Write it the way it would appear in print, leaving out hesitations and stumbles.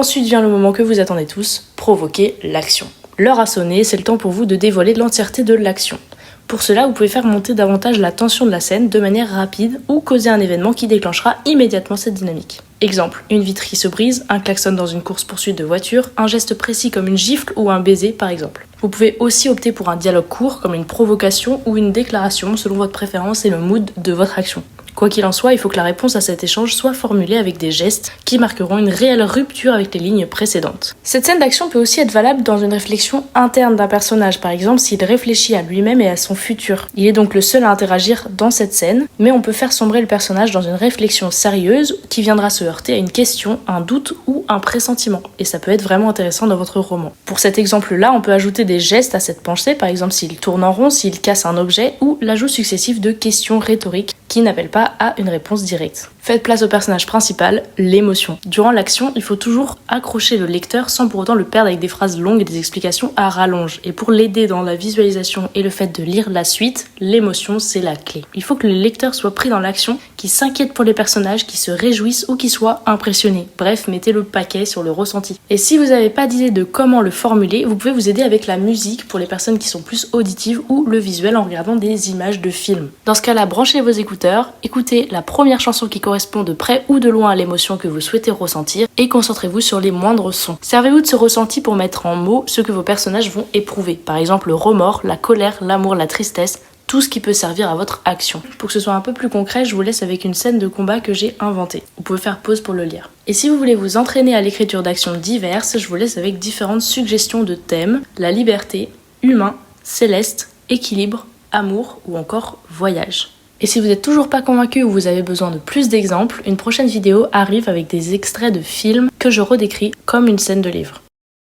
Ensuite vient le moment que vous attendez tous, provoquer l'action. L'heure a sonné, c'est le temps pour vous de dévoiler l'entièreté de l'action. Pour cela, vous pouvez faire monter davantage la tension de la scène de manière rapide ou causer un événement qui déclenchera immédiatement cette dynamique. Exemple, une vitre qui se brise, un klaxon dans une course-poursuite de voiture, un geste précis comme une gifle ou un baiser par exemple. Vous pouvez aussi opter pour un dialogue court comme une provocation ou une déclaration selon votre préférence et le mood de votre action. Quoi qu'il en soit, il faut que la réponse à cet échange soit formulée avec des gestes qui marqueront une réelle rupture avec les lignes précédentes. Cette scène d'action peut aussi être valable dans une réflexion interne d'un personnage, par exemple s'il réfléchit à lui-même et à son futur. Il est donc le seul à interagir dans cette scène, mais on peut faire sombrer le personnage dans une réflexion sérieuse qui viendra se heurter à une question, un doute ou un pressentiment. Et ça peut être vraiment intéressant dans votre roman. Pour cet exemple-là, on peut ajouter des gestes à cette pensée, par exemple s'il tourne en rond, s'il casse un objet, ou l'ajout successif de questions rhétoriques qui n'appellent pas à une réponse directe. Faites place au personnage principal, l'émotion. Durant l'action, il faut toujours accrocher le lecteur sans pour autant le perdre avec des phrases longues et des explications à rallonge. Et pour l'aider dans la visualisation et le fait de lire la suite, l'émotion c'est la clé. Il faut que le lecteur soit pris dans l'action, qu'il s'inquiète pour les personnages, qu'il se réjouisse ou qu'il soit impressionné. Bref, mettez le paquet sur le ressenti. Et si vous n'avez pas d'idée de comment le formuler, vous pouvez vous aider avec la musique pour les personnes qui sont plus auditives ou le visuel en regardant des images de films. Dans ce cas-là, branchez vos écouteurs, écoutez la première chanson qui correspond de près ou de loin à l'émotion que vous souhaitez ressentir et concentrez-vous sur les moindres sons. Servez-vous de ce ressenti pour mettre en mots ce que vos personnages vont éprouver. Par exemple le remords, la colère, l'amour, la tristesse, tout ce qui peut servir à votre action. Pour que ce soit un peu plus concret, je vous laisse avec une scène de combat que j'ai inventée. Vous pouvez faire pause pour le lire. Et si vous voulez vous entraîner à l'écriture d'actions diverses, je vous laisse avec différentes suggestions de thèmes, la liberté, humain, céleste, équilibre, amour ou encore voyage. Et si vous n'êtes toujours pas convaincu ou vous avez besoin de plus d'exemples, une prochaine vidéo arrive avec des extraits de films que je redécris comme une scène de livre.